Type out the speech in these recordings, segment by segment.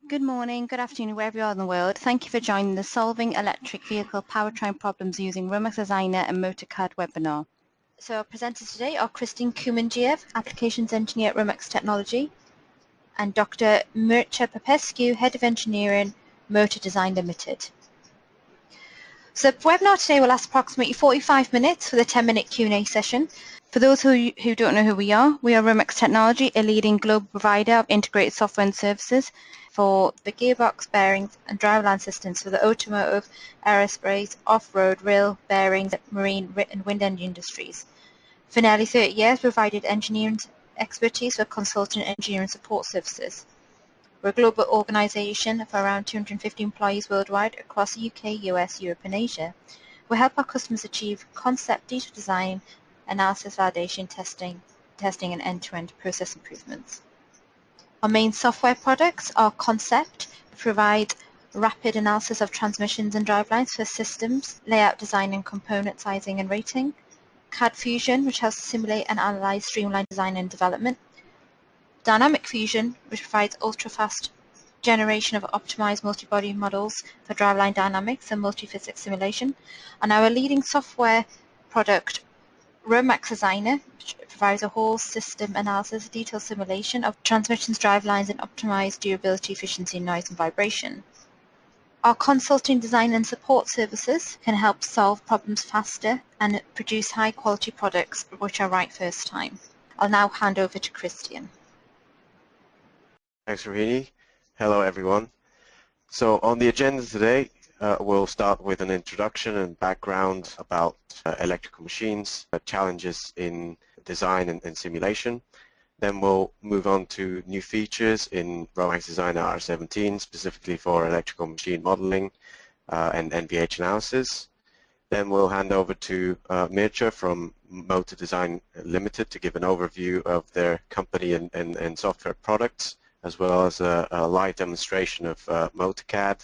Good morning, good afternoon, wherever you are in the world. Thank you for joining the Solving Electric Vehicle Powertrain Problems Using RomaxDesigner and Motor-CAD webinar. So our presenters today are Christine Kumangiev, Applications Engineer at Romax Technology, and Dr. Mircea Popescu, Head of Engineering, Motor-Design Ltd. So the webinar today will last approximately 45 minutes with a 10-minute Q&A session. For those who don't know who we are Romax Technology, a leading global provider of integrated software and services for the gearbox, bearings and driveline systems for the automotive, aerospace, off-road, rail, bearings, marine and wind energy industries. For nearly 30 years, we provided engineering expertise for consulting and engineering support services. We're a global organisation of around 250 employees worldwide across the UK, US, Europe and Asia. We help our customers achieve concept, detailed design, analysis, validation, testing and end-to-end process improvements. Our main software products are Concept, which provide rapid analysis of transmissions and drivelines for systems, layout design and component sizing and rating. CAD Fusion, which helps simulate and analyze streamlined design and development. Dynamic Fusion, which provides ultra-fast generation of optimized multi-body models for driveline dynamics and multi-physics simulation. And our leading software product, RomaxDesigner, which provides a whole system analysis, detailed simulation of transmissions, drivelines, and optimized durability, efficiency, noise, and vibration. Our consulting, design, and support services can help solve problems faster and produce high-quality products which are right first time. I'll now hand over to Christian. Thanks, Rohini. Hello, everyone. So on the agenda today, we'll start with an introduction and background about electrical machines, challenges in design and simulation. Then we'll move on to new features in RomaxDesigner R17, specifically for electrical machine modeling and NVH analysis. Then we'll hand over to Mircea from Motor-Design Ltd to give an overview of their company and software products, as well as a live demonstration of Motor-CAD.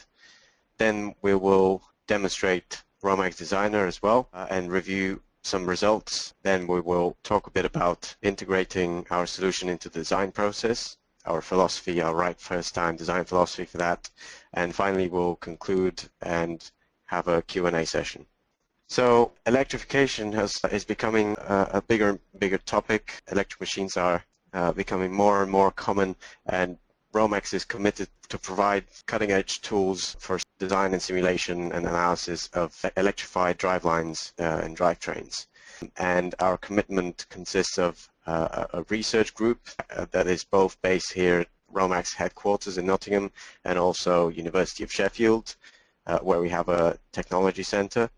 Then we will demonstrate RomaxDesigner as well and review some results. Then we will talk a bit about integrating our solution into the design process, our philosophy, our right first time design philosophy for that. And finally, we'll conclude and have a Q&A session. So electrification is becoming a bigger topic. Electric machines are becoming more and more common, and Romax is committed to provide cutting-edge tools for design and simulation and analysis of electrified drivelines and drivetrains. And our commitment consists of a research group that is both based here at Romax headquarters in Nottingham and also University of Sheffield, where we have a technology centre.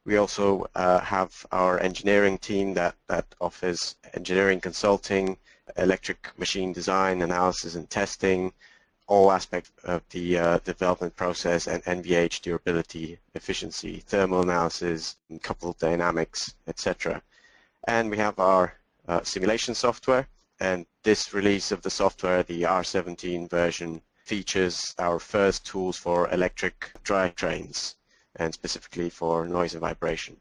We also have our engineering team that offers engineering consulting, electric machine design, analysis and testing, all aspects of the development process, and NVH, durability, efficiency, thermal analysis, coupled dynamics, etc. And we have our simulation software, and this release of the software, the R17 version, features our first tools for electric drivetrains, and specifically for noise and vibration.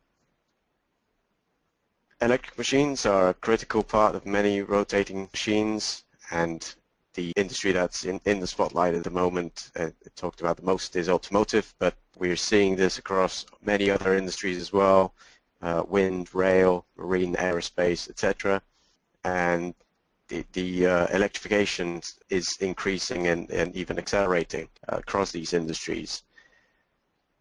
Electric machines are a critical part of many rotating machines, and the industry that's in the spotlight at the moment, talked about the most, is automotive, but we're seeing this across many other industries as well, wind, rail, marine, aerospace, etc. And the electrification is increasing and even accelerating across these industries.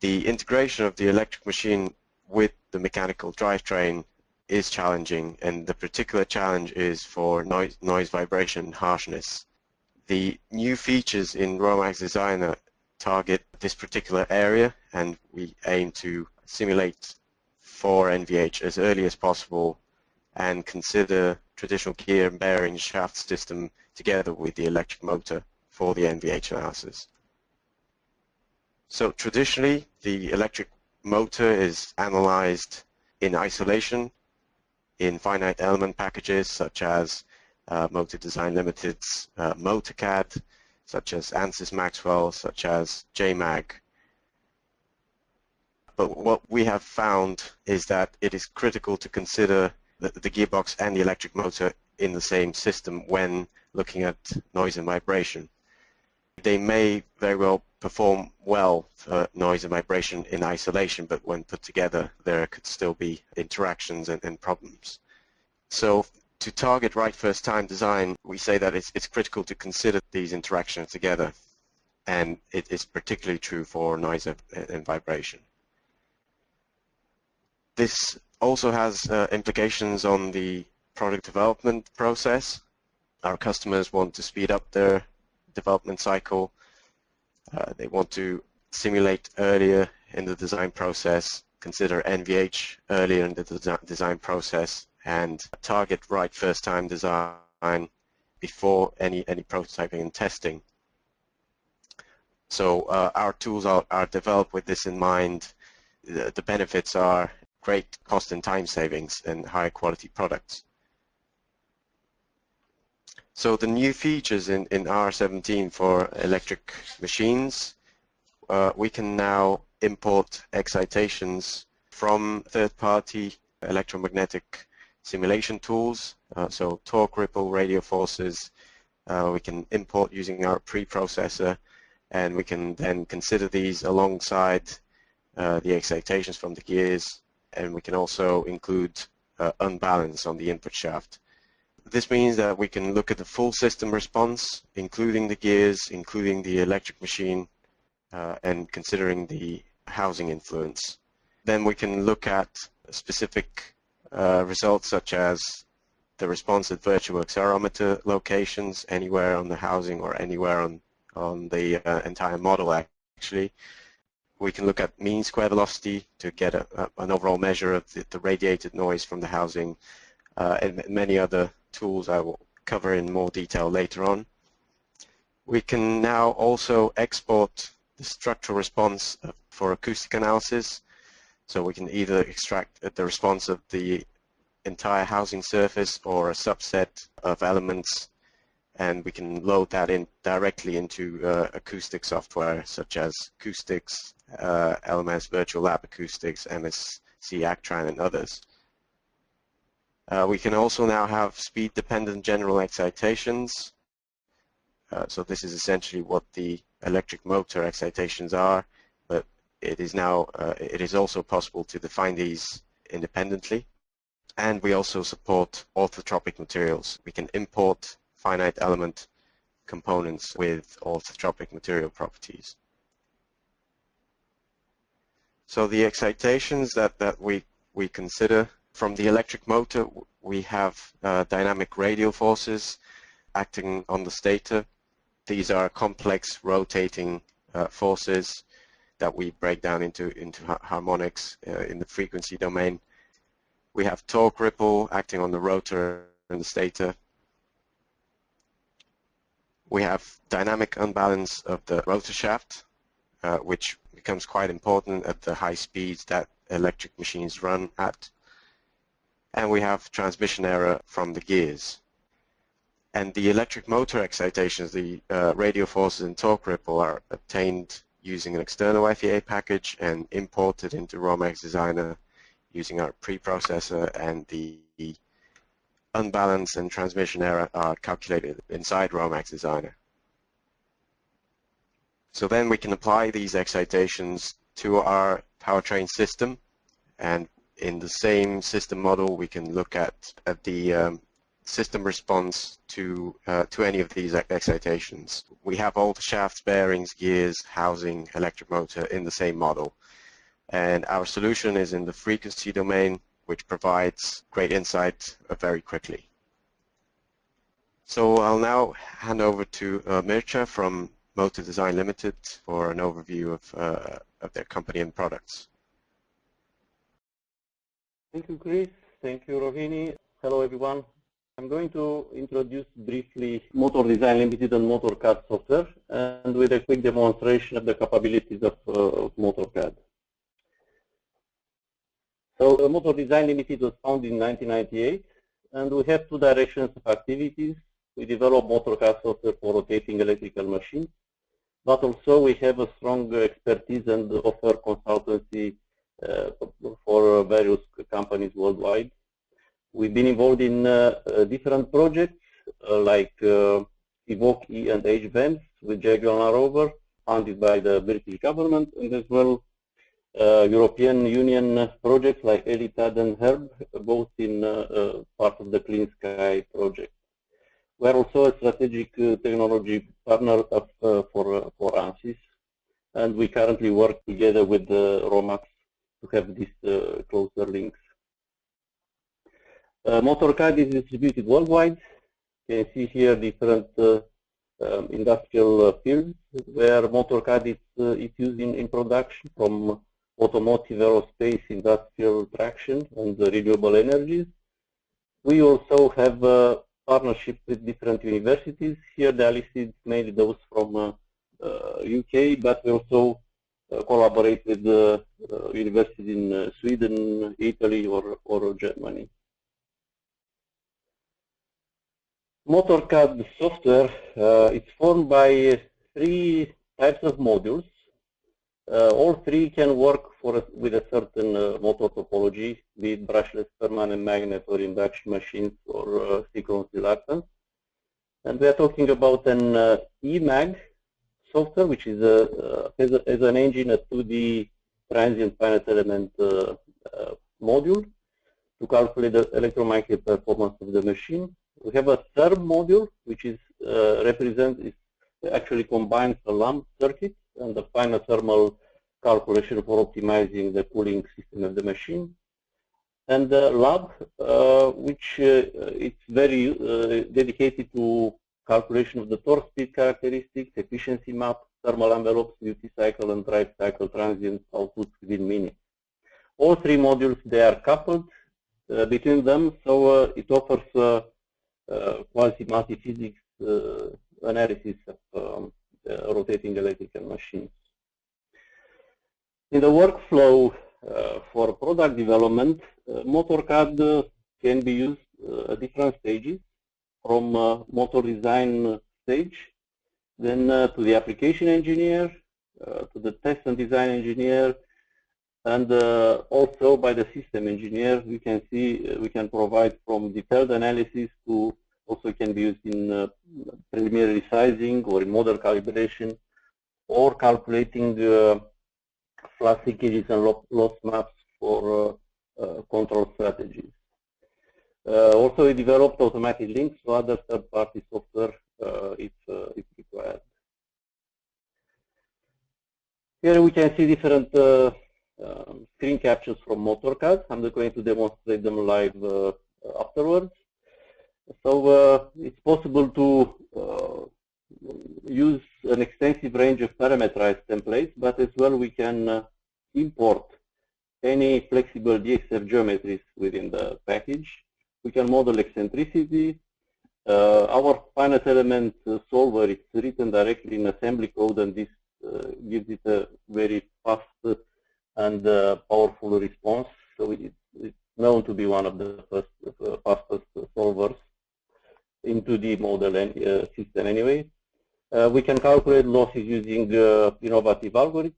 The integration of the electric machine with the mechanical drivetrain is challenging, and the particular challenge is for noise, vibration, and harshness. The new features in RomaxDesigner target this particular area, and we aim to simulate for NVH as early as possible and consider traditional gear and bearing shaft system together with the electric motor for the NVH analysis. So traditionally, the electric motor is analyzed in isolation in finite element packages such as Motor-Design Ltd's Motor-CAD, such as ANSYS Maxwell, such as JMAG. But what we have found is that it is critical to consider the gearbox and the electric motor in the same system when looking at noise and vibration. They may very well perform well for noise and vibration in isolation, but when put together, there could still be interactions and problems. So to target right first time design, we say that it's critical to consider these interactions together, and it is particularly true for noise and vibration. This also has implications on the product development process. Our customers want to speed up their development cycle. They want to simulate earlier in the design process, consider NVH earlier in the design process, and target right first time design before any prototyping and testing. So our tools are developed with this in mind. The benefits are great cost and time savings and higher quality products. So the new features in R17 for electric machines, we can now import excitations from third-party electromagnetic simulation tools, so torque, ripple, radio forces. We can import using our preprocessor, and we can then consider these alongside the excitations from the gears, and we can also include unbalance on the input shaft. This means that we can look at the full system response, including the gears, including the electric machine, and considering the housing influence. Then we can look at specific results such as the response at virtual accelerometer locations, anywhere on the housing or anywhere on the entire model actually. We can look at mean square velocity to get an overall measure of the radiated noise from the housing, and many other tools I will cover in more detail later on. We can now also export the structural response for acoustic analysis. So we can either extract the response of the entire housing surface or a subset of elements, and we can load that in directly into acoustic software such as Acoustics, LMS Virtual Lab Acoustics, MSC Actran, and others. We can also now have speed-dependent general excitations. So this is essentially what the electric motor excitations are, but it is now it is also possible to define these independently. And we also support orthotropic materials. We can import finite element components with orthotropic material properties. So the excitations that we consider from the electric motor, we have dynamic radial forces acting on the stator. These are complex rotating forces that we break down into harmonics in the frequency domain. We have torque ripple acting on the rotor and the stator. We have dynamic unbalance of the rotor shaft, which becomes quite important at the high speeds that electric machines run at. And we have transmission error from the gears. And the electric motor excitations, the radial forces and torque ripple, are obtained using an external FEA package and imported into RomaxDesigner using our preprocessor, and the unbalance and transmission error are calculated inside RomaxDesigner. So then we can apply these excitations to our powertrain system, and in the same system model we can look at the system response to any of these excitations. We have all the shafts, bearings, gears, housing, electric motor in the same model. And our solution is in the frequency domain, which provides great insight very quickly. So I'll now hand over to Mircea from Design Ltd for an overview of their company and products. Thank you, Chris. Thank you, Rohini. Hello, everyone. I'm going to introduce briefly Design Ltd and Motor-CAD software, and with a quick demonstration of the capabilities of Motor-CAD. So Design Ltd was founded in 1998, and we have two directions of activities. We develop Motor-CAD software for rotating electrical machines, but also we have a strong expertise and offer consultancy for various companies worldwide. We've been involved in different projects like Evoque E and H vans with Jaguar Land Rover, funded by the British government, and as well European Union projects like ELITAD and HERB, both in part of the Clean Sky project. We are also a strategic technology partner for ANSYS, and we currently work together with Romax to have these closer links. Motor-CAD is distributed worldwide. You can see here different industrial fields where Motor-CAD is used in production, from automotive, aerospace, industrial traction, and renewable energies. We also have partnerships with different universities. Here they are listed mainly those from UK, but we also collaborate with universities in Sweden, Italy, or Germany. Motor-CAD software is formed by 3 types of modules. All 3 can work with a certain motor topology, be it brushless permanent magnet or induction machines or synchronous reluctance. And we are talking about an EMAG software, which is as an engine a 2D transient finite element module to calculate the electromagnetic performance of the machine. We have a third module, which is actually combines the lamp circuit and the final thermal calculation for optimizing the cooling system of the machine. And the lab, which it's very dedicated to calculation of the torque speed characteristics, efficiency map, thermal envelopes, duty cycle, and drive cycle transient outputs within minutes. All 3 modules, they are coupled between them, so it offers quasi-multi-physics analysis of rotating electrical machines. In the workflow for product development, Motor-CAD can be used at different stages, from motor design stage, then to the application engineer, to the test and design engineer, and also by the system engineer. We can see we can provide from detailed analysis to also can be used in preliminary sizing or in model calibration, or calculating flash linkages and loss maps for control strategies. Also, we developed automatic links to other third-party software if required. Here we can see different screen captures from Motor-CAD. I'm going to demonstrate them live afterwards. So it's possible to use an extensive range of parameterized templates, but as well we can import any flexible DXF geometries within the package. We can model eccentricity. Our finite element solver is written directly in assembly code, and this gives it a very fast and powerful response. So it's known to be one of the fastest solvers in 2D model system anyway. We can calculate losses using innovative algorithms,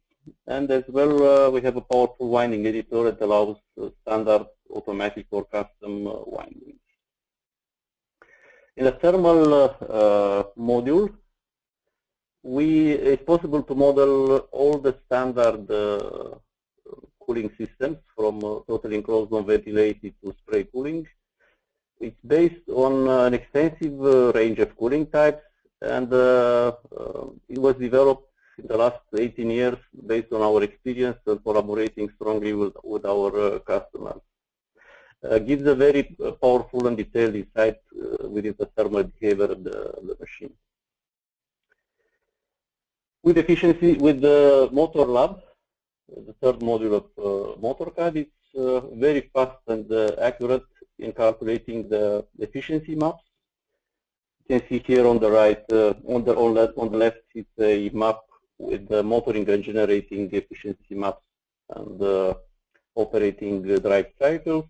and as well we have a powerful winding editor that allows standard automatic or custom windings. In the thermal module, it's possible to model all the standard cooling systems, from totally enclosed non-ventilated to spray cooling. It's based on an extensive range of cooling types, and it was developed in the last 18 years based on our experience and collaborating strongly with our customers. Gives a very powerful and detailed insight within the thermal behavior of the machine. With efficiency, with the Motor Lab, the third module of Motor-CAD, it's very fast and accurate in calculating the efficiency maps. You can see here on the right, on the left, it's a map with the motoring and generating efficiency maps and operating drive cycles.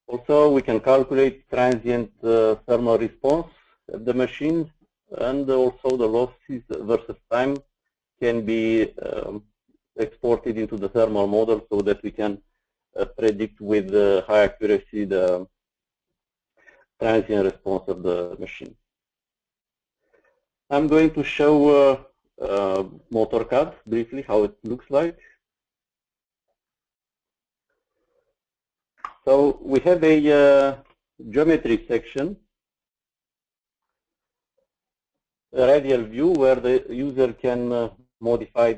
Also, we can calculate transient thermal response of the machine, and also the losses versus time can be exported into the thermal model so that we can predict with high accuracy the transient response of the machine. I'm going to show Motor-CAD briefly, how it looks like. So we have a geometry section, a radial view where the user can modify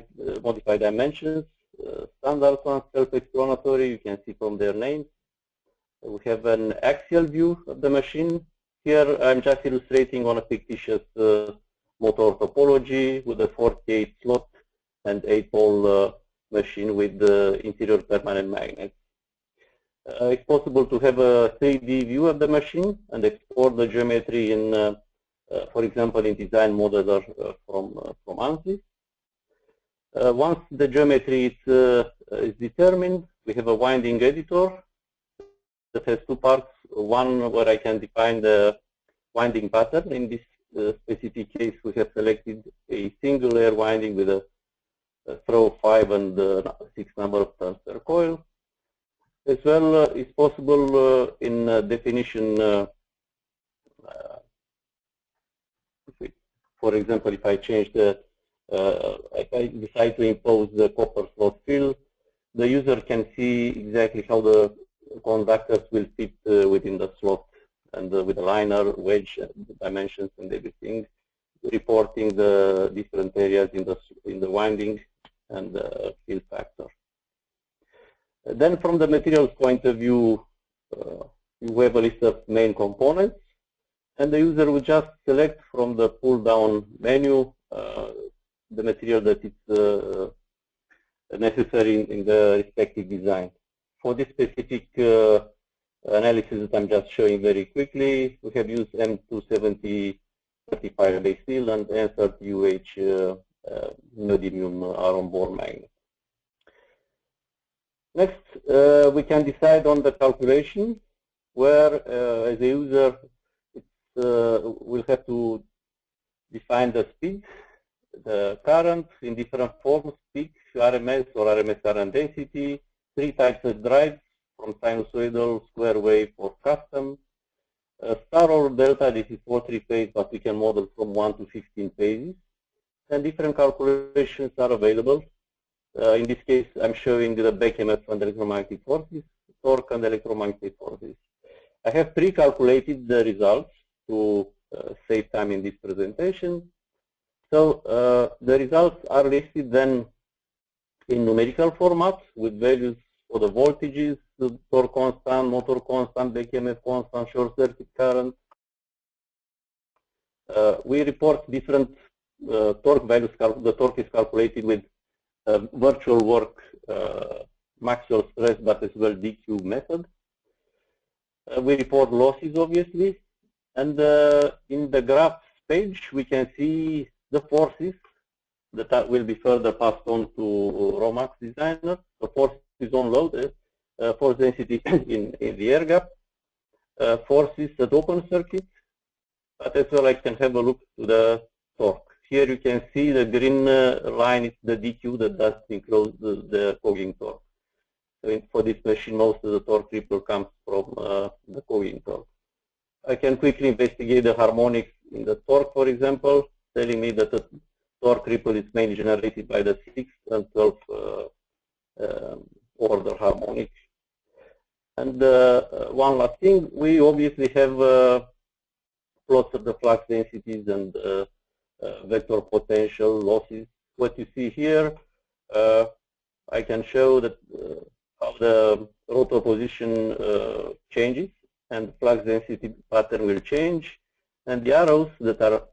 dimensions. Standard ones, self-explanatory, you can see from their names. We have an axial view of the machine. Here I'm just illustrating on a fictitious motor topology with a 48 slot and 8-pole machine with the interior permanent magnets. It's possible to have a 3D view of the machine and export the geometry in, for example, in Design Modeler from ANSYS. Once the geometry is determined, we have a winding editor that has two parts. One where I can define the winding pattern. In this specific case, we have selected a single layer winding with a throw 5 and 6 number of turns per coil. As well, it's possible in definition, for example, if I change the, if I decide to impose the copper slot fill, the user can see exactly how the conductors will fit within the slot, and with the liner, wedge, dimensions, and everything, reporting the different areas in the winding and the fill factor. Then, from the materials point of view, you have a list of main components, and the user will just select from the pull-down menu the material that is necessary in the respective design. For this specific analysis that I'm just showing very quickly, we have used M270 certified base steel and N30UH neodymium iron bore magnet. Next, we can decide on the calculation, where as a user we'll have to define the speed, the current in different forms, peak, RMS or RMS current density, 3 types of drives, from sinusoidal, square wave, or custom. Star or delta, this is for 3-phase, but we can model from 1 to 15 phases. And different calculations are available. In this case, I'm showing the back EMF and electromagnetic forces, torque and electromagnetic forces. I have pre-calculated the results to save time in this presentation. So the results are listed then in numerical format with values for the voltages, the torque constant, motor constant, back EMF constant, short circuit current. We report different torque values. The torque is calculated with virtual work, maximal stress, but as well DQ method. We report losses, obviously, and in the graphs page we can see the forces that will be further passed on to RomaxDesigner. The forces on load, force density in the air gap, forces at open circuit, but as well I can have a look to the torque. Here you can see the green line is the DQ that does enclose the cogging torque. So for this machine, most of the torque ripple comes from the cogging torque. I can quickly investigate the harmonics in the torque, for example, telling me that the torque ripple is mainly generated by the 6th and 12th order harmonic. And one last thing, we obviously have plots of the flux densities and vector potential losses. What you see here, I can show that how the rotor position changes and flux density pattern will change. And the arrows that are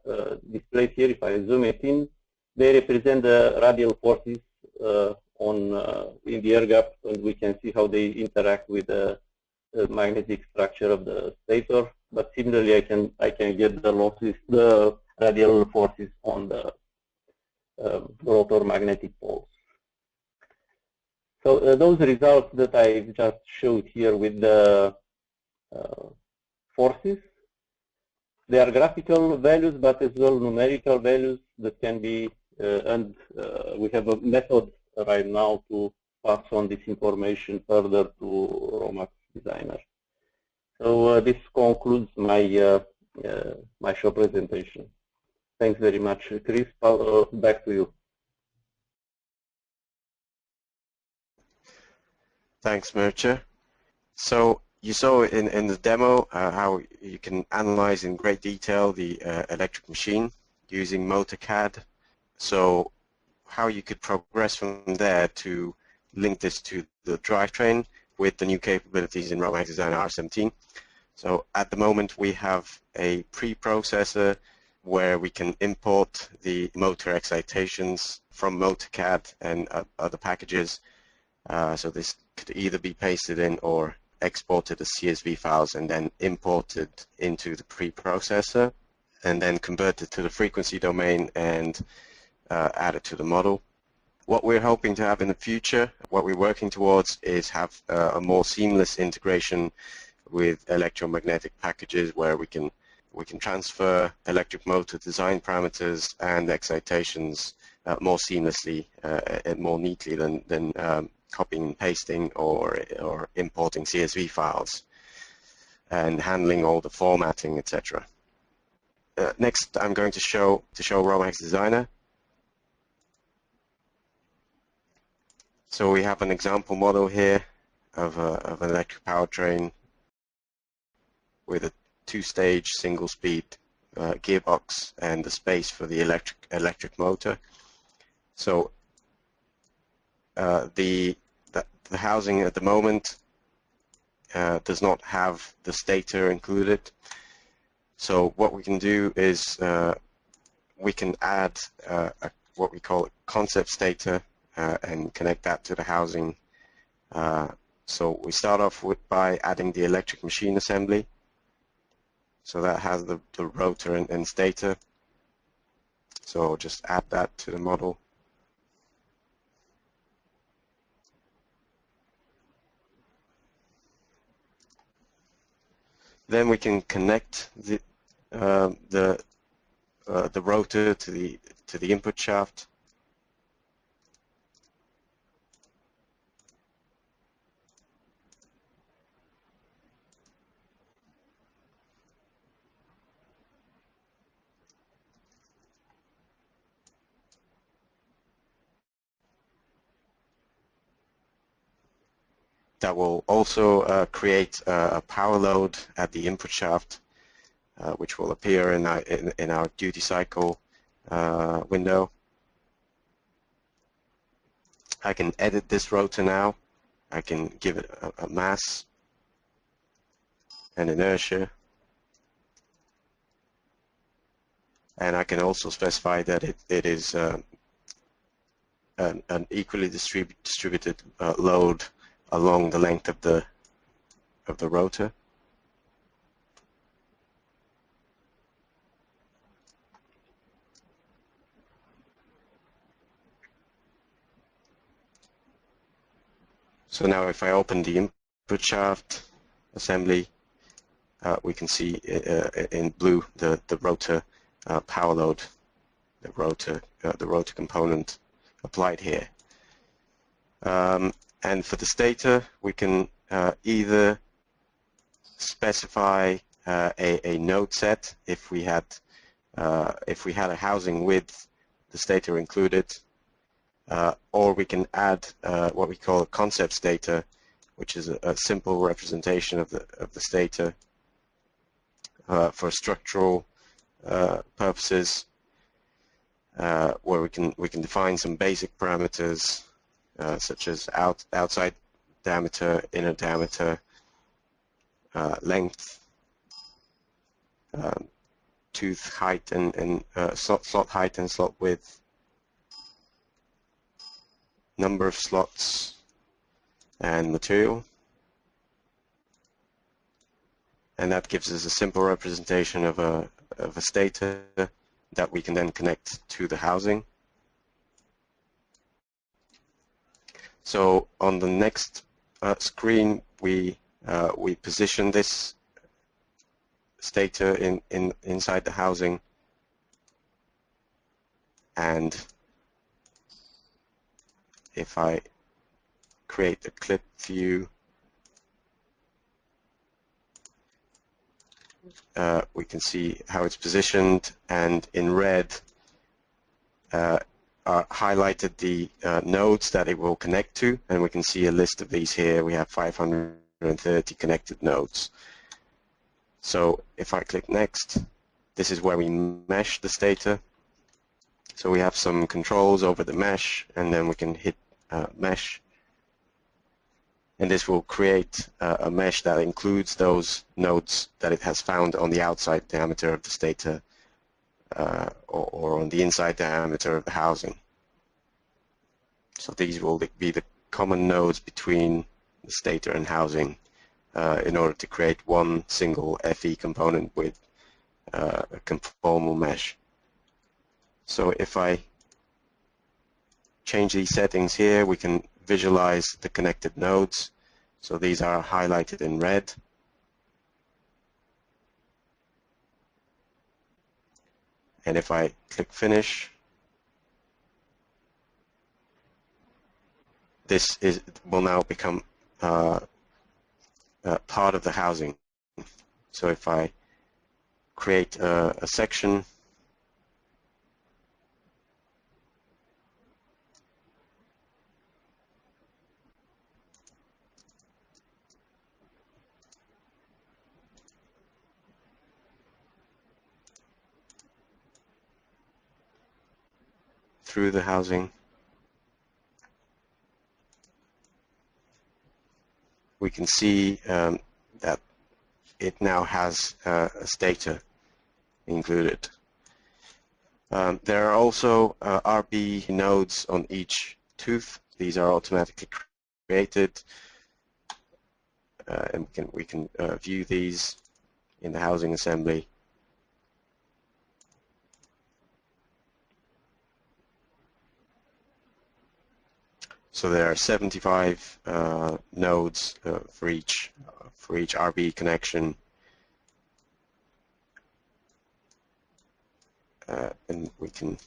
displayed here, if I zoom it in, they represent the radial forces in the air gap, and we can see how they interact with the magnetic structure of the stator. But similarly, I can get the losses, the radial forces on the rotor magnetic poles. So those results that I just showed here with the forces, they are graphical values, but as well numerical values that can be, and we have a method right now to pass on this information further to RomaxDesigner. So this concludes my my show presentation. Thanks very much, Chris. Back to you. Thanks, Mircea. So you saw in the demo how you can analyze in great detail the electric machine using Motor-CAD. So how you could progress from there to link this to the drivetrain with the new capabilities in RomaxDesigner R17. So at the moment we have a preprocessor where we can import the motor excitations from Motor-CAD and other packages. So this could either be pasted in or exported as CSV files and then imported into the preprocessor and then converted to the frequency domain and added to the model. What we're hoping to have in the future, what we're working towards, is have a more seamless integration with electromagnetic packages where we can transfer electric motor design parameters and excitations more seamlessly and more neatly than copying and pasting or importing CSV files and handling all the formatting, etc. Next, I'm going to show RomaxDesigner. So we have an example model here of an electric powertrain with a two-stage single-speed gearbox and the space for the electric motor. So the housing at the moment does not have the stator included. So what we can do is we can add what we call a concept stator and connect that to the housing. So we start off by adding the electric machine assembly. So that has the rotor and stator. So I'll just add that to the model. Then we can connect the rotor to the input shaft. That will also create a power load at the input shaft, which will appear in our duty cycle window. I can edit this rotor now. I can give it a mass and inertia, and I can also specify that it is an equally distributed load along the length of the rotor. So now if I open the input shaft assembly, we can see in blue the rotor power load, the rotor component applied here. And for the stator, we can either specify a node set if we had a housing with the stator included, or we can add what we call a concept stator, which is a simple representation of the stator for structural purposes, where we can define some basic parameters such as outside diameter, inner diameter, length, tooth height and slot height and slot width, number of slots, and material. And that gives us a simple representation of a stator that we can then connect to the housing. So on the next screen, we position this stator inside the housing, and if I create a clip view, we can see how it's positioned, and in red are highlighted the nodes that it will connect to, and we can see a list of these here. We have 530 connected nodes. So if I click next, this is where we mesh this data. So we have some controls over the mesh, and then we can hit mesh, and this will create a mesh that includes those nodes that it has found on the outside diameter of this data or on the inside diameter of the housing. So these will be the common nodes between the stator and housing in order to create one single FE component with a conformal mesh. So if I change these settings here, we can visualize the connected nodes. So these are highlighted in red. And if I click finish, this will now become part of the housing. So if I create a section, through the housing, we can see that it now has a stator included. There are also RB nodes on each tooth. These are automatically created, and we can view these in the housing assembly. So there are 75 nodes for each RB connection, and we can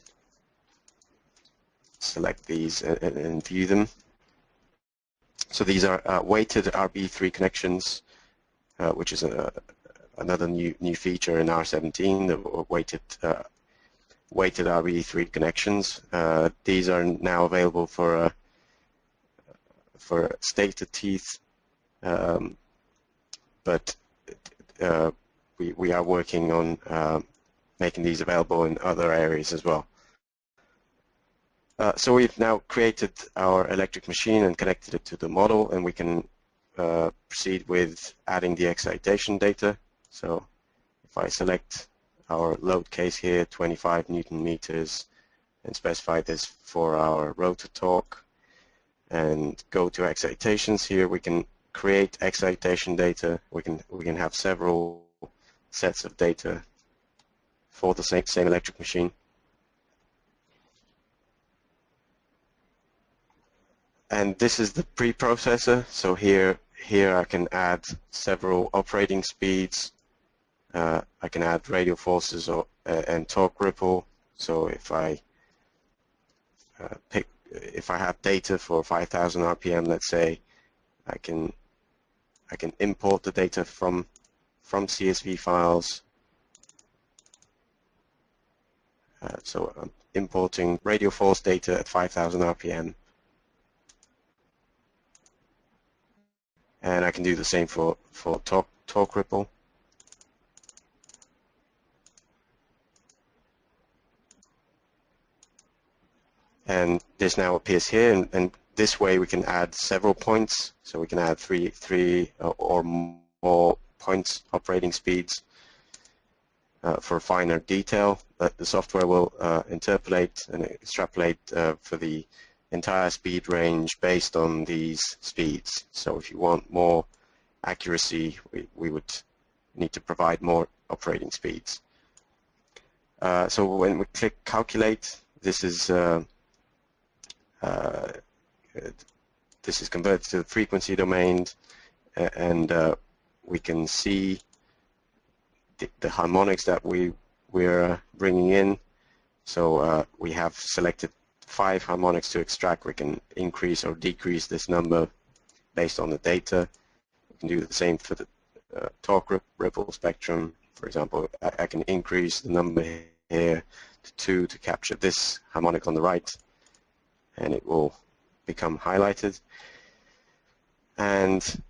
select these and view them. So these are weighted RB3 connections, which is another new feature in R17, the weighted RB3 connections. These are now available for stator teeth, but we are working on making these available in other areas as well. So we've now created our electric machine and connected it to the model, and we can proceed with adding the excitation data. So if I select our load case here, 25 Newton meters, and specify this for our rotor torque, and go to excitations here, we can create excitation data. We can have several sets of data for the same electric machine. And this is the preprocessor. So here I can add several operating speeds. I can add radial forces and torque ripple. So if I have data for 5,000 RPM, let's say, I can import the data from CSV files. So I'm importing radial force data at 5,000 RPM. And I can do the same for torque ripple. And this now appears here, and this way we can add several points. So we can add three or more points, operating speeds, for finer detail. The software will interpolate and extrapolate for the entire speed range based on these speeds. So if you want more accuracy, we would need to provide more operating speeds. So when we click calculate, this is converted to the frequency domain, and we can see the harmonics that we're bringing in. So we have selected 5 harmonics to extract. We can increase or decrease this number based on the data. We can do the same for the torque ripple spectrum, For example, I can increase the number here to 2 to capture this harmonic on the right, and it will become highlighted. And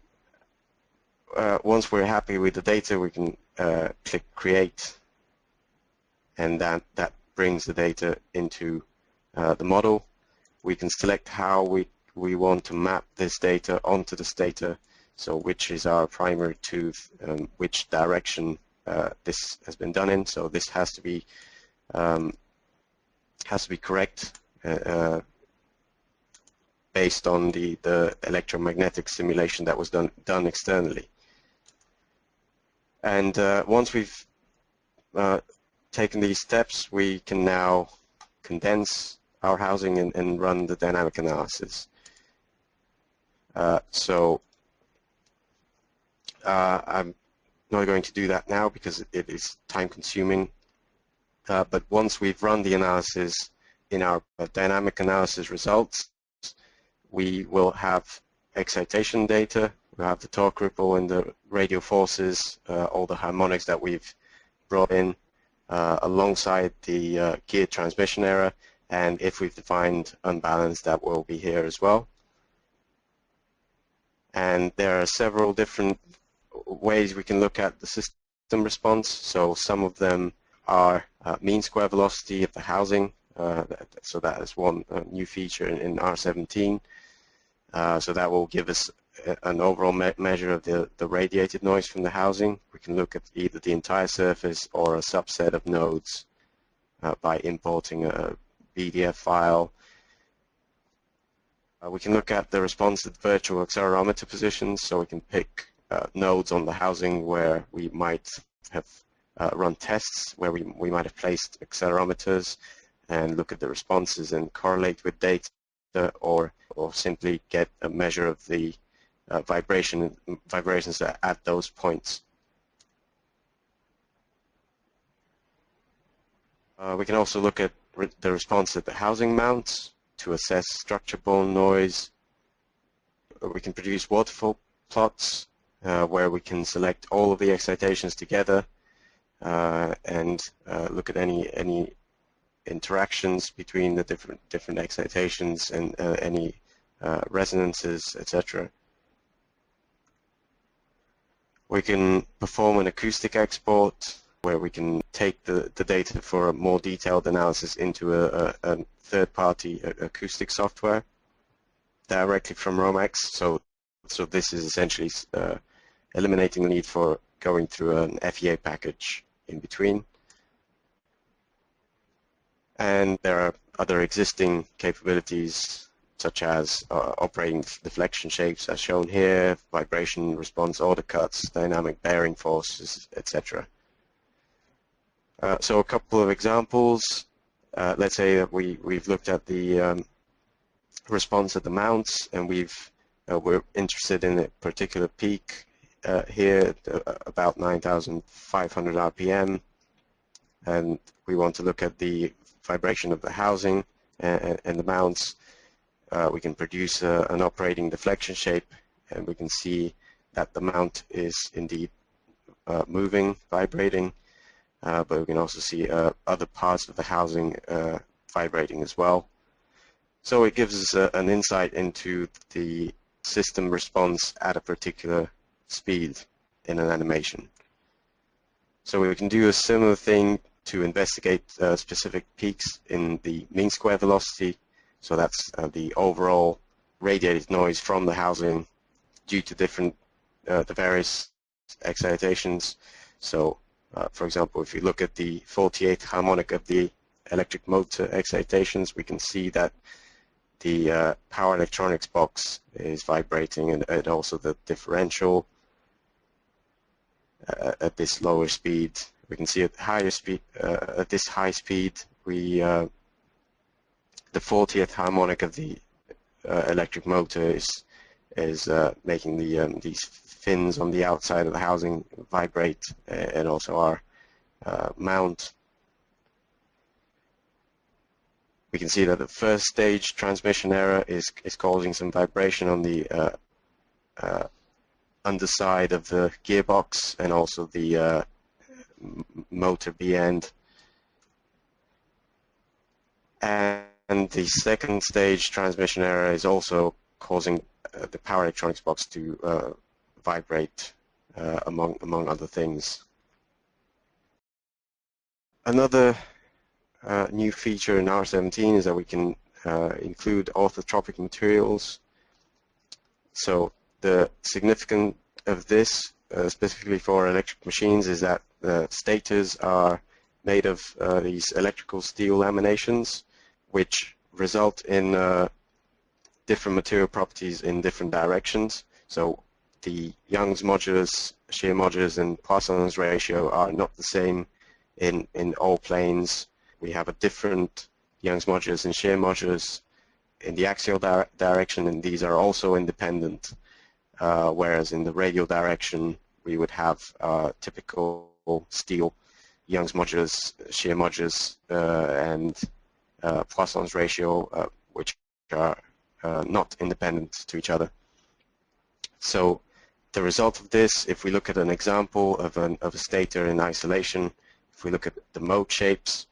once we're happy with the data, we can click Create, and that brings the data into the model. We can select how we want to map this data onto this data, so which is our primary tooth, which direction this has been done in. So this has to be correct based on the electromagnetic simulation that was done externally. And once we've taken these steps, we can now condense our housing and run the dynamic analysis. I'm not going to do that now because it is time consuming, but once we've run the analysis in our dynamic analysis results, we will have excitation data, we'll have the torque ripple and the radial forces, all the harmonics that we've brought in, alongside the gear transmission error, and if we've defined unbalance, that will be here as well. And there are several different ways we can look at the system response. So some of them are mean square velocity of the housing. So that is one new feature in R17. So that will give us an overall measure of the radiated noise from the housing. We can look at either the entire surface or a subset of nodes by importing a PDF file. We can look at the response to the virtual accelerometer positions, so we can pick nodes on the housing where we might have run tests, where we might have placed accelerometers, and look at the responses and correlate with data, or simply get a measure of the vibrations at those points. We can also look at the response at the housing mounts to assess structure-borne noise. We can produce waterfall plots where we can select all of the excitations together and look at any interactions between the different excitations and any resonances, etc. We can perform an acoustic export where we can take the data for a more detailed analysis into a third-party acoustic software directly from Romax. So this is essentially eliminating the need for going through an FEA package in between. And there are other existing capabilities such as operating deflection shapes as shown here, vibration response order cuts, dynamic bearing forces, etc. So a couple of examples. Let's say that we've looked at the response at the mounts, and we're interested in a particular peak here, about 9,500 RPM, and we want to look at the vibration of the housing and the mounts. We can produce an operating deflection shape, and we can see that the mount is indeed moving, vibrating, but we can also see other parts of the housing vibrating as well. So it gives us an insight into the system response at a particular speed in an animation. So we can do a similar thing to investigate specific peaks in the mean square velocity. So that's the overall radiated noise from the housing due to the various excitations. So for example, if you look at the 48th harmonic of the electric motor excitations, we can see that the power electronics box is vibrating, and also the differential at this lower speed. We can see at higher speed, at this high speed, the 40th harmonic of the electric motor is making these fins on the outside of the housing vibrate, and also our mount. We can see that the first stage transmission error is causing some vibration on the underside of the gearbox, and also the motor B end. And the second stage transmission error is also causing the power electronics box to vibrate, among other things. Another new feature in R17 is that we can include orthotropic materials. So the significance of this, specifically for electric machines, is that the stators are made of these electrical steel laminations, which result in different material properties in different directions. So the Young's modulus, shear modulus, and Poisson's ratio are not the same in all planes. We have a different Young's modulus and shear modulus in the axial direction, and these are also independent, whereas in the radial direction we would have typical steel Young's modulus, shear modulus, and Poisson's ratio, which are not independent to each other. So the result of this, if we look at an example of a stator in isolation, if we look at the mode shapes,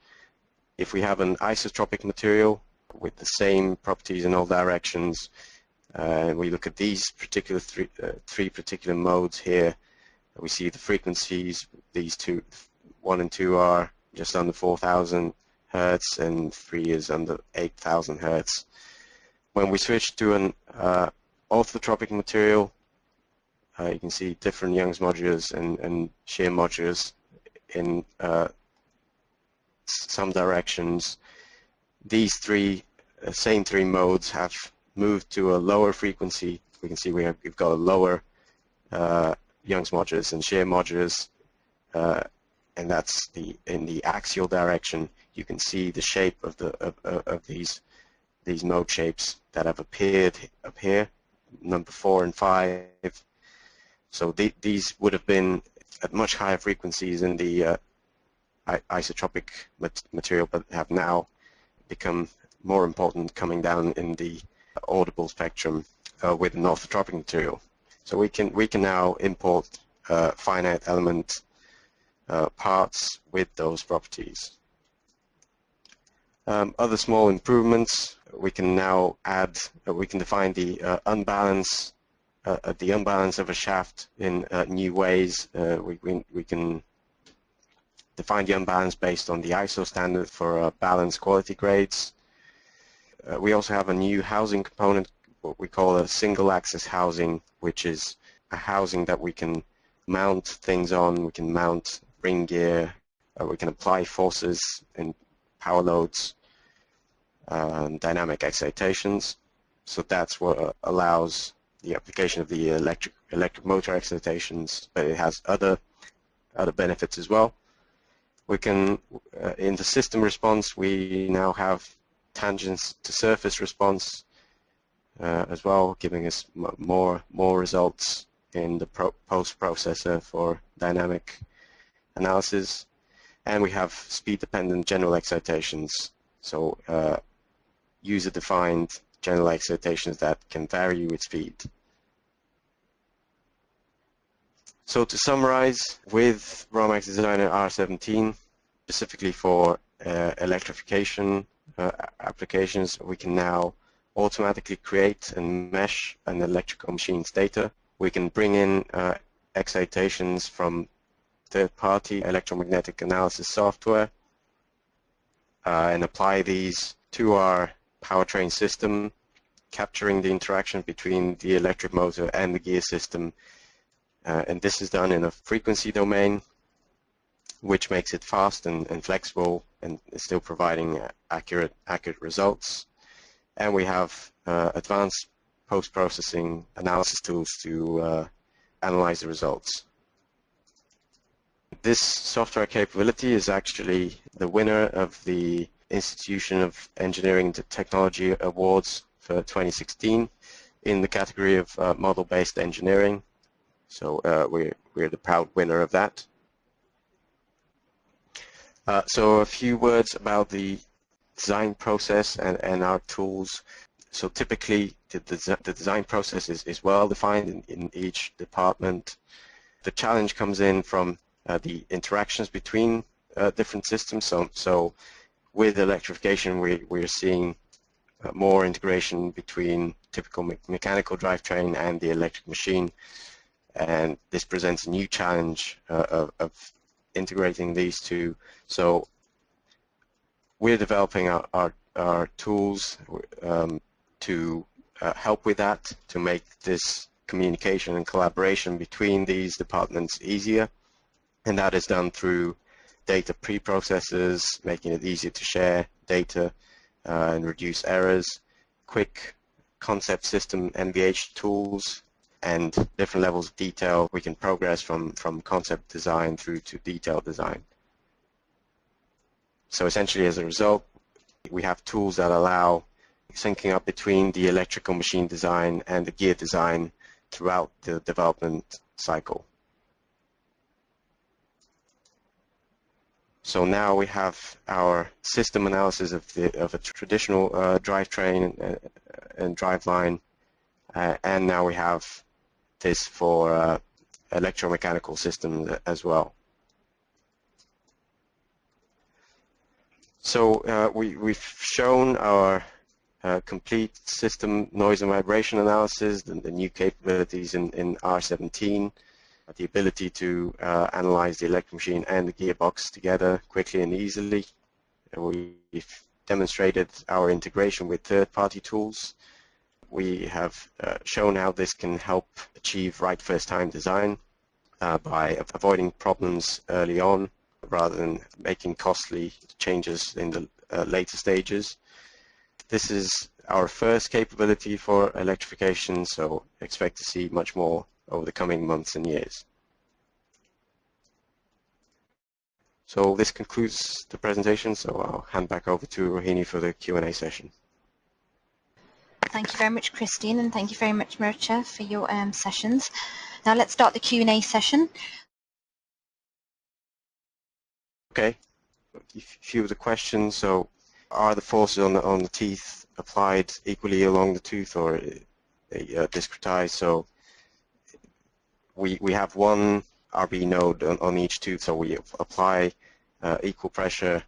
if we have an isotropic material with the same properties in all directions, and we look at these particular three particular modes here, we see the frequencies. These two, 1 and 2, are just under 4,000 Hertz, and 3 is under 8,000 Hertz. When we switch to an orthotropic material, you can see different Young's modulus and shear modulus in some directions. These same three modes have moved to a lower frequency. We can see we've got a lower Young's modulus and shear modulus, and that's in the axial direction. You can see the shape of these mode shapes that have appeared up here, number 4 and 5. So these would have been at much higher frequencies in the isotropic material, but have now become more important coming down in the audible spectrum with an orthotropic material. So we can now import finite element parts with those properties. Other small improvements, we can now add, we can define the unbalance of a shaft in new ways. We can define the unbalance based on the ISO standard for balance quality grades. We also have a new housing component, what we call a single axis housing, which is a housing that we can mount things on. We can mount ring gear, we can apply forces and power loads, dynamic excitations. So that's what allows the application of the electric motor excitations, but it has other benefits as well. We can, in the system response, we now have tangents to surface response as well, giving us more results in the post-processor for dynamic analysis. And we have speed-dependent general excitations, so user-defined general excitations that can vary with speed. So to summarize, with RomaxDesigner R17, specifically for electrification applications, we can now automatically create and mesh an electrical machine's data. We can bring in excitations from third-party electromagnetic analysis software and apply these to our powertrain system, capturing the interaction between the electric motor and the gear system. And this is done in a frequency domain, which makes it fast and flexible, and is still providing accurate results. And we have advanced post-processing analysis tools to analyze the results. This software capability is actually the winner of the Institution of Engineering and Technology Awards for 2016 in the category of model-based engineering. So we're the proud winner of that. So a few words about the design process and our tools. So typically the design process is well defined in each department. The challenge comes in from the interactions between different systems. So with electrification, we're seeing more integration between typical mechanical drivetrain and the electric machine, and this presents a new challenge of integrating these two. So we're developing our tools to help with that, to make this communication and collaboration between these departments easier, and that is done through data pre-processors, making it easier to share data and reduce errors, quick concept system NVH tools, and different levels of detail. We can progress from concept design through to detailed design. So essentially, as a result, we have tools that allow syncing up between the electrical machine design and the gear design throughout the development cycle. So now we have our system analysis of a traditional drivetrain and driveline, and now we have this for electromechanical systems as well. So we've shown our complete system noise and vibration analysis, the new capabilities in R17, the ability to analyze the electric machine and the gearbox together quickly and easily. We've demonstrated our integration with third-party tools. We have shown how this can help achieve right first-time design by avoiding problems early on rather than making costly changes in the later stages. This is our first capability for electrification, so expect to see much more over the coming months and years. So this concludes the presentation, so I'll hand back over to Rohini for the Q&A session. Thank you very much, Christine, and thank you very much, Mircea, for your sessions. Now let's start the Q&A session. Okay, a few of the questions. So, are the forces on the teeth applied equally along the tooth, or discretized? So we have one RB node on each tooth, so we apply equal pressure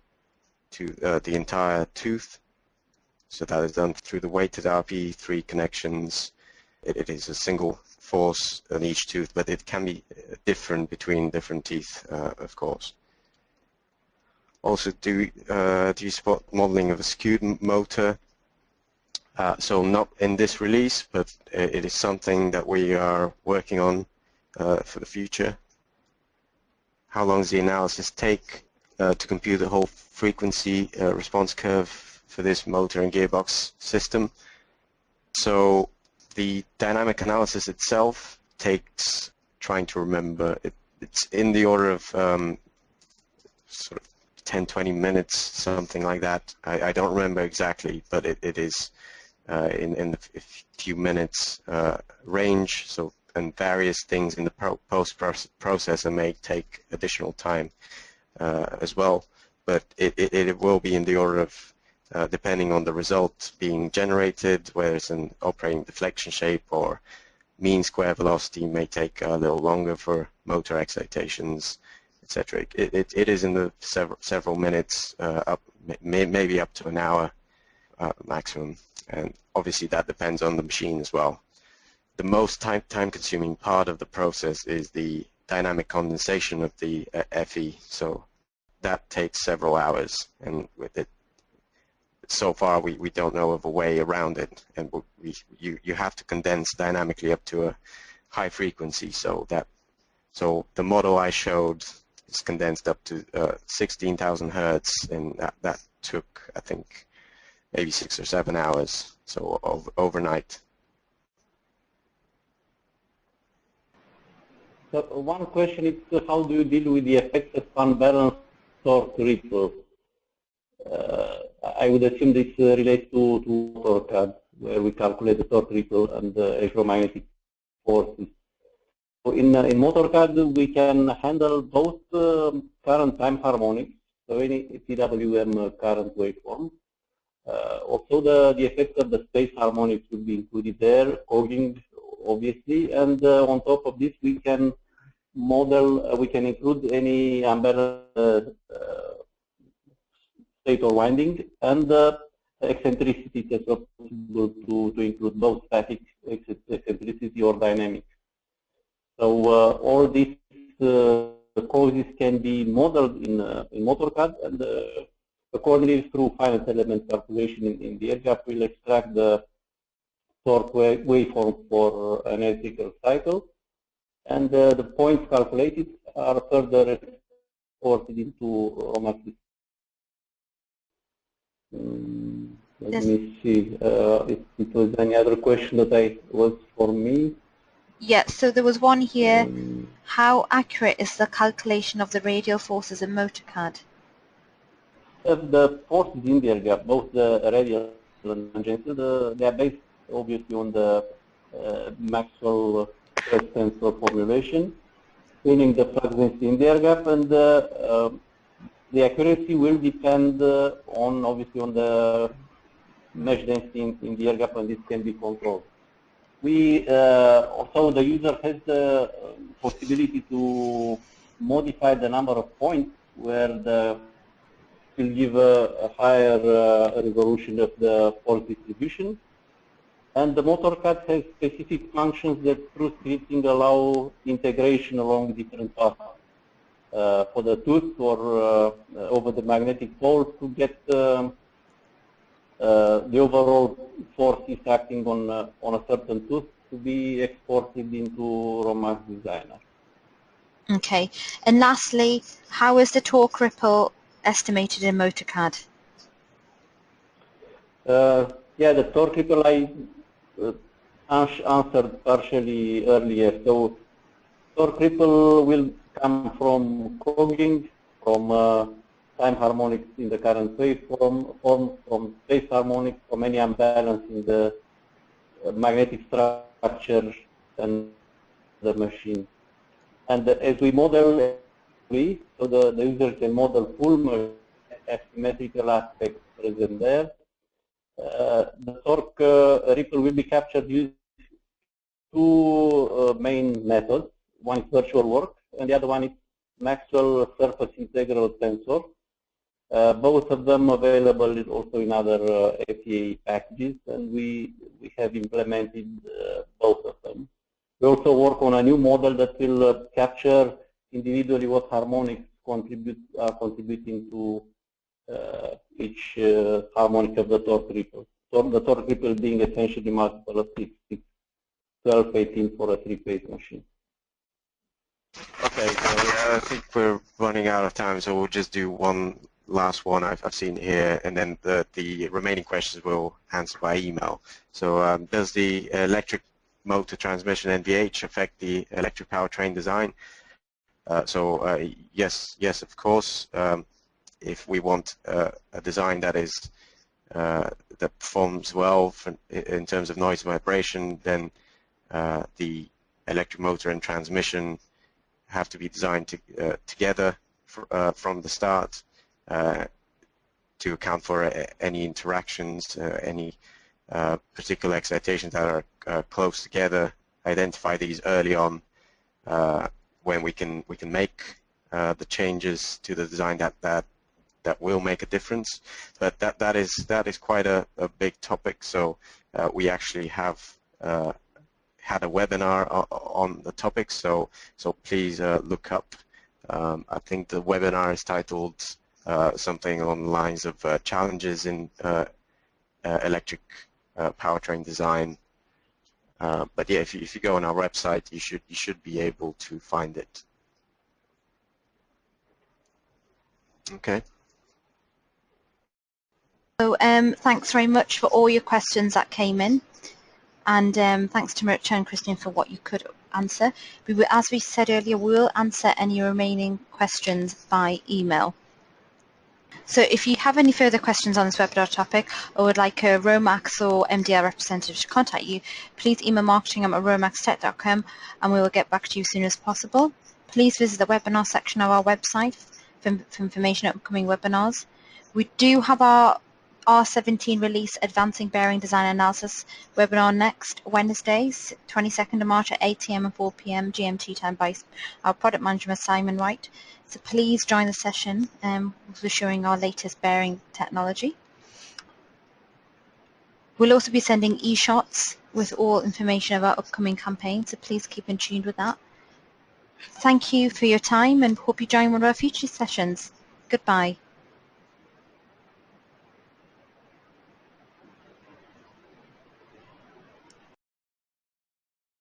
to the entire tooth. So that is done through the weighted RP, 3 connections. It is a single force on each tooth, but it can be different between different teeth, of course. Also, do you support modeling of a skewed motor? So not in this release, but it is something that we are working on for the future. How long does the analysis take to compute the whole frequency response curve for this motor and gearbox system? So the dynamic analysis itself takes, trying to remember, it's in the order of sort of 10-20 minutes, something like that. I don't remember exactly, but it is in the few minutes range. So, and various things in the post-processor may take additional time as well, but it will be in the order of, depending on the result being generated, whether it's an operating deflection shape or mean square velocity, may take a little longer for motor excitations, etc. It is in the several minutes, maybe up to an hour maximum, and obviously that depends on the machine as well. The most time-consuming part of the process is the dynamic condensation of the FE, so that takes several hours, and with it, so far we don't know of a way around it, and you have to condense dynamically up to a high frequency, so the model I showed is condensed up to 16,000 hertz, and that took, I think, maybe 6 or 7 hours, so overnight. So one question is, how do you deal with the affected unbalanced torque ripple? I would assume this relates to Motor-CAD, where we calculate the torque ripple and the electromagnetic forces. So in Motor-CAD, we can handle both current time harmonics, so any PWM current waveform. Also, the effect of the space harmonics will be included there, cogging obviously, and on top of this, we can model, we can include any unbalanced state or winding, and eccentricity is also possible to include both static eccentricity or dynamic. So all these causes can be modeled in Motor-CAD, and accordingly through finite element calculation in the air gap, we'll extract the torque waveform for an electrical cycle, and the points calculated are further exported into Romax. Let me see if it was any other question that was for me. Yes, so there was one here. How accurate is the calculation of the radial forces in Motor-CAD? The forces in the air gap, both the radial and tangential, they are based obviously on the Maxwell stress tensor formulation, meaning the flux density in the air gap, and the accuracy will depend on obviously on the mesh density in the air gap, and this can be controlled. We also, the user has the possibility to modify the number of points where the will give a higher resolution of the force distribution. And the Motor-CAD has specific functions that through scripting allow integration along different paths for the tooth or over the magnetic pole to get the overall forces acting on a certain tooth to be exported into RomaxDesigner. Okay, and lastly, how is the torque ripple estimated in Motor-CAD? Yeah, the torque ripple I answered partially earlier. So torque ripple will come from cogging, from time harmonics in the current waveform, from phase harmonics, from any imbalance in the magnetic structure and the machine. And as we model, so the user can model full asymmetrical aspects present there. The torque ripple will be captured using two main methods. One is virtual work, and the other one is Maxwell surface integral tensor. Both of them available also in other FEA packages, and we have implemented both of them. We also work on a new model that will capture individually what harmonics are contributing to each harmonic of the torque ripple. So the torque ripple being essentially multiple of 6, 12, 18 for a 3-phase machine. Okay, so I think we're running out of time, so we'll just do one last one I've seen here, and then the remaining questions we'll answer by email. So does the electric motor transmission NVH affect the electric powertrain design? Yes, of course. If we want a design that is that performs well in terms of noise and vibration, then the electric motor and transmission have to be designed together from the start to account for any interactions, any particular excitations that are close together. Identify these early on when we can make the changes to the design that will make a difference. But that is quite a big topic. So we actually have had a webinar on the topic. So please look up. I think the webinar is titled something along the lines of challenges in electric powertrain design. But yeah, if you go on our website, you should be able to find it. Okay. So thanks very much for all your questions that came in, and thanks to Mircea and Christian for what you could answer. As we said earlier, we will answer any remaining questions by email. So if you have any further questions on this webinar topic, or would like a Romax or MDL representative to contact you, please email marketing@romaxtech.com and we will get back to you as soon as possible. Please visit the webinar section of our website for information on upcoming webinars. We do have our R17 release Advancing Bearing Design Analysis webinar next Wednesday, 22nd of March at 8 AM and 4 PM GMT time by our product manager Simon Wright. So please join the session. We're showing our latest bearing technology. We'll also be sending e-shots with all information of our upcoming campaign, so please keep in tune with that. Thank you for your time and hope you join one of our future sessions. Goodbye.